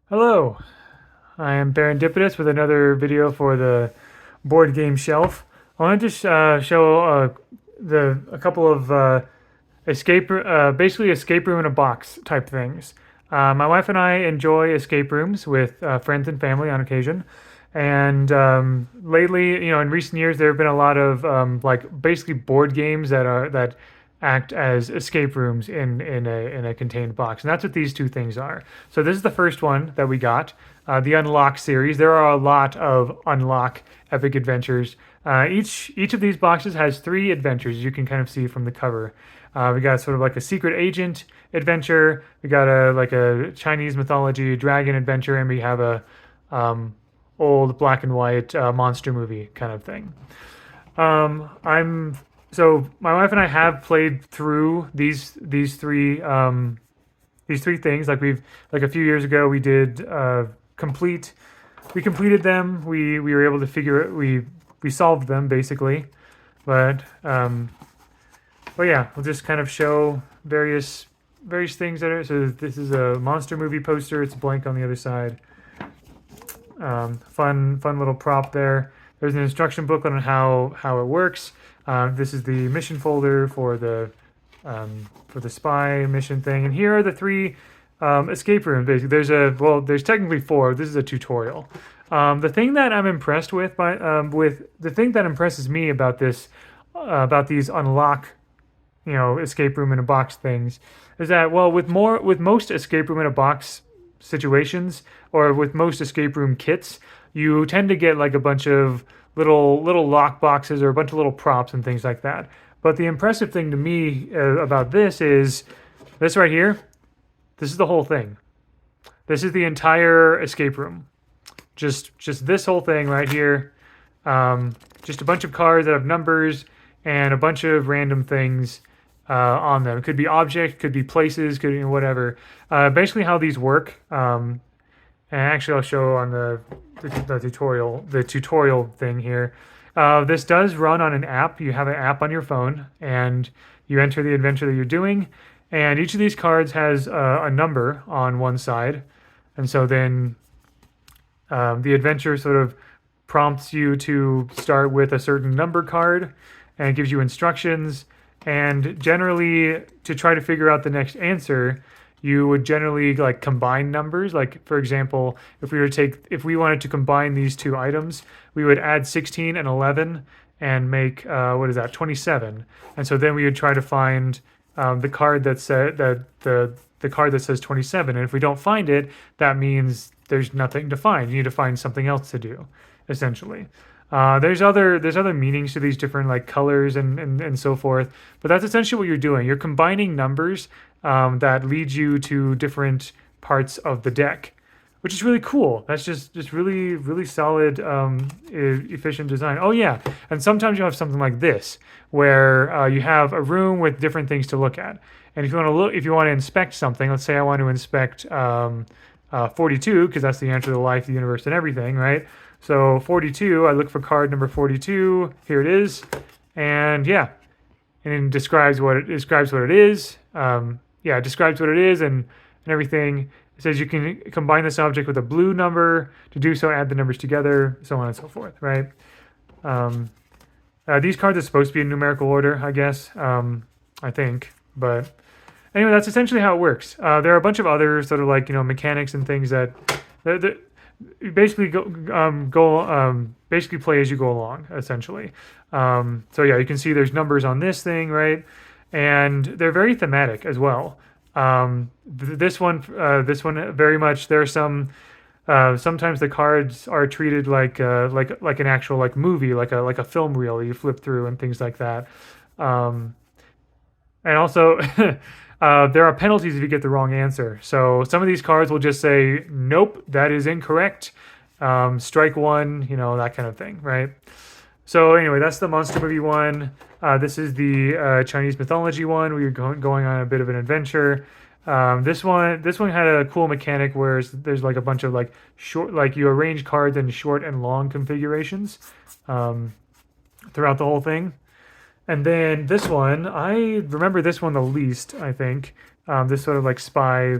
Hello, I am Barendipitous with another video for the board game shelf. I wanted to show a couple of basically escape room in a box type things. My wife and I enjoy escape rooms with friends and family on occasion, and lately, in recent years, there have been a lot of like basically board games that act as escape rooms in a contained box, and that's what these two things are. So this is the first one that we got, the Unlock series. There are a lot of Unlock epic adventures. Each of these boxes has three adventures. You can kind of see from the cover. We got sort of like a secret agent adventure. We got a Chinese mythology dragon adventure, and we have a old black and white monster movie kind of thing. I'm so my wife and I have played through these three things. Like a few years ago we did complete we completed them. We were able to figure it. We solved them basically, but yeah, we'll just kind of show various things that are. So this is a monster movie poster. It's blank on the other side. Fun little prop there. There's an instruction booklet on how it works. This is the mission folder for the spy mission thing, and here are the three escape rooms. Basically, there's technically four. This is a tutorial. The thing that I'm impressed with the thing that impresses me about about these unlock, escape room in a box things, is that with most escape room in a box situations, or with most escape room kits, you tend to get like a bunch of little lock boxes or a bunch of little props and things like that. But the impressive thing to me about this is this right here. This is the whole thing. This is the entire escape room. Just this whole thing right here. Just a bunch of cards that have numbers and a bunch of random things on them. It could be objects, could be places, could be whatever. Basically, how these work. And actually, I'll show on the tutorial thing here. This does run on an app. You have an app on your phone, and you enter the adventure that you're doing. And each of these cards has a number on one side, and so then the adventure sort of prompts you to start with a certain number card, and it gives you instructions. And generally, to try to figure out the next answer, you would generally like combine numbers. Like for example, if we wanted to combine these two items, we would add 16 and 11 and make what is that, 27. And so then we would try to find the card that said that the card that says 27. And if we don't find it, that means there's nothing to find. You need to find something else to do, essentially. There's other meanings to these different like colors and so forth, but that's essentially what you're doing. You're combining numbers that lead you to different parts of the deck, which is really cool. That's just really solid, efficient design. Oh yeah, and sometimes you have something like this where you have a room with different things to look at, and if you want to inspect something, let's say I want to inspect 42 because that's the answer to the life, the universe, and everything, right? So 42, I look for card number 42. Here it is, and yeah, and it describes what it is. Yeah, it describes what it is and everything. It says you can combine this object with a blue number. To do so, add the numbers together, so on and so forth, right? These cards are supposed to be in numerical order, I guess. I think, but anyway, that's essentially how it works. There are a bunch of other sort of like mechanics and things that you basically basically play as you go along, essentially. So yeah, you can see there's numbers on this thing, right? And they're very thematic as well. This one very much. There are some. Sometimes the cards are treated like an actual like movie, like a film reel you flip through and things like that. And also, there are penalties if you get the wrong answer. So some of these cards will just say, "Nope, that is incorrect. Strike one," that kind of thing, right? So anyway, that's the monster movie one. This is the Chinese mythology one. We were going on a bit of an adventure. This one had a cool mechanic where there's like a bunch of like short, like you arrange cards in short and long configurations throughout the whole thing. And then this one, I remember this one the least, I think. This sort of like spy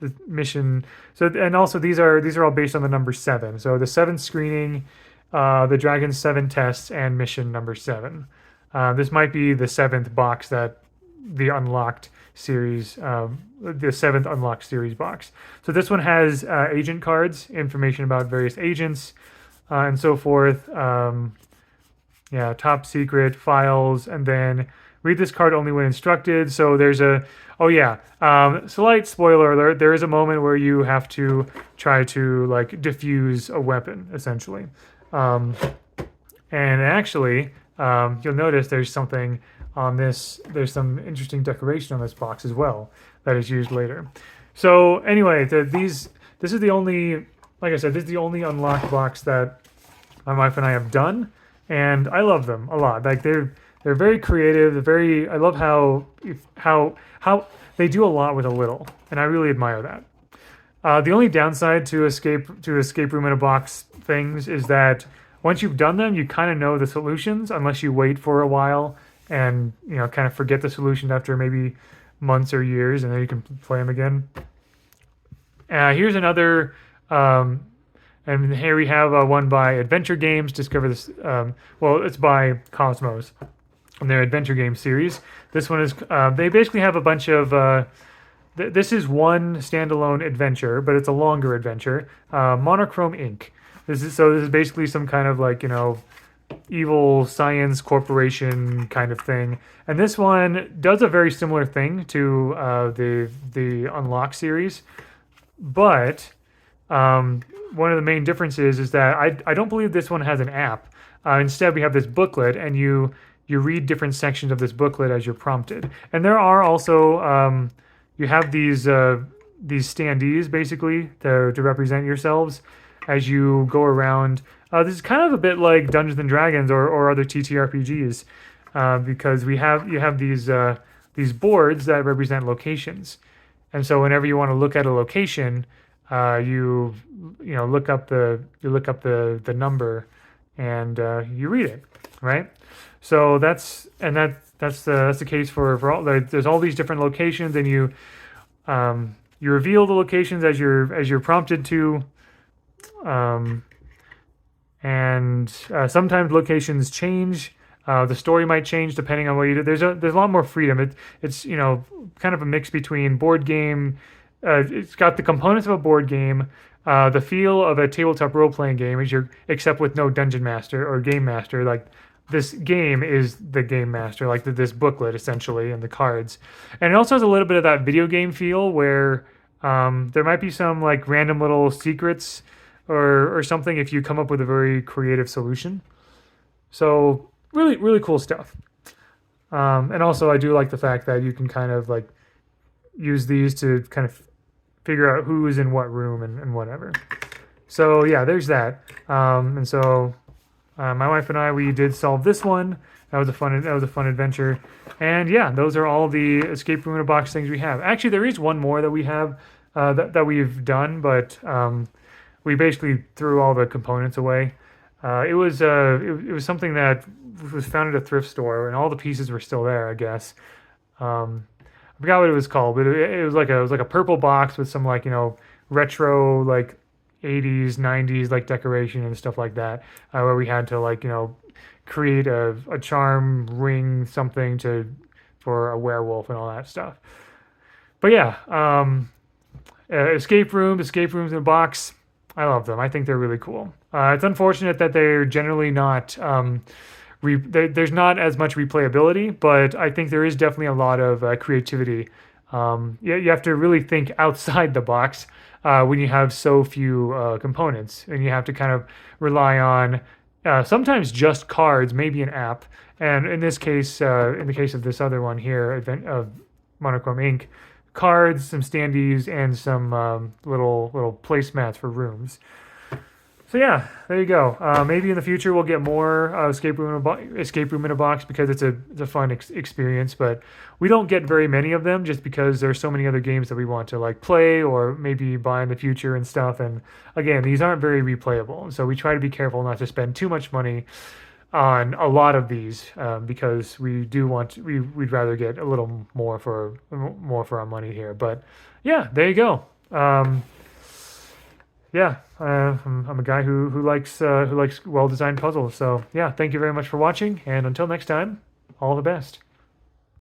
the mission. So and also these are all based on the number 7. So the 7th screening, the Dragon 7 tests, and mission number 7. This might be the 7th box that the unlocked series, the 7th unlocked series box. So this one has agent cards, information about various agents, and so forth. Yeah, top secret files, and then read this card only when instructed. So there's a, oh yeah, slight spoiler alert. There is a moment where you have to try to like defuse a weapon, essentially. Um, and actually, you'll notice there's something on this. There's some interesting decoration on this box as well that is used later. So anyway, this is the only, like I said, this is the only unlocked box that my wife and I have done, and I love them a lot. Like they're very creative. They're very. I love how they do a lot with a little, and I really admire that. The only downside to escape room in a box things is that once you've done them, you kind of know the solutions, unless you wait for a while and kind of forget the solution after maybe months or years, and then you can play them again. Here's another. And here we have one by Adventure Games. Discover this. Well, it's by Cosmos in their Adventure Game series. This one is. They basically have a bunch of. This is one standalone adventure, but it's a longer adventure. Monochrome Inc. This is basically some kind of like evil science corporation kind of thing. And this one does a very similar thing to the Unlock series, but one of the main differences is that I don't believe this one has an app. Instead, we have this booklet, and you read different sections of this booklet as you're prompted. And there are also you have these standees basically to represent yourselves as you go around. This is kind of a bit like Dungeons and Dragons or other TTRPGs, because you have these boards that represent locations, and so whenever you want to look at a location, you look up the number, and you read it, right? So that's the case for all. There's all these different locations, and you reveal the locations as you're prompted to. And sometimes locations change. The story might change depending on what you do. There's a lot more freedom. It's kind of a mix between board game. It's got the components of a board game, the feel of a tabletop role playing game, except with no dungeon master or game master. Like this game is the game master, like this booklet essentially, and the cards. And it also has a little bit of that video game feel where there might be some like random little secrets or something if you come up with a very creative solution. So really, really cool stuff. And also I do like the fact that you can kind of like use these to kind of figure out who is in what room and whatever. So yeah, there's that. And so my wife and I, we did solve this one. That was a fun adventure. And yeah, those are all the escape room in a box things we have. Actually, there is one more that we have that we've done, but we basically threw all the components away. It was something that was found at a thrift store, and all the pieces were still there, I guess. I forgot what it was called, but it was like a purple box with some like retro like 80s 90s like decoration and stuff like that, where we had to like create a charm ring something for a werewolf and all that stuff. But yeah, escape rooms in a box. I love them. I think they're really cool. It's unfortunate that they're generally not. There's not as much replayability, but I think there is definitely a lot of creativity. You have to really think outside the box when you have so few components, and you have to kind of rely on sometimes just cards, maybe an app. And in this case, in the case of this other one here, Monochrome Inc., cards, some standees, and some little placemats for rooms. So yeah, there you go. Maybe in the future we'll get more escape room in a box because it's a fun experience. But we don't get very many of them just because there's so many other games that we want to like play or maybe buy in the future and stuff. And again, these aren't very replayable, so we try to be careful not to spend too much money on a lot of these because we'd rather get a little more for our money here. But yeah, there you go. Yeah, I'm a guy who likes well designed puzzles. So yeah, thank you very much for watching, and until next time, all the best.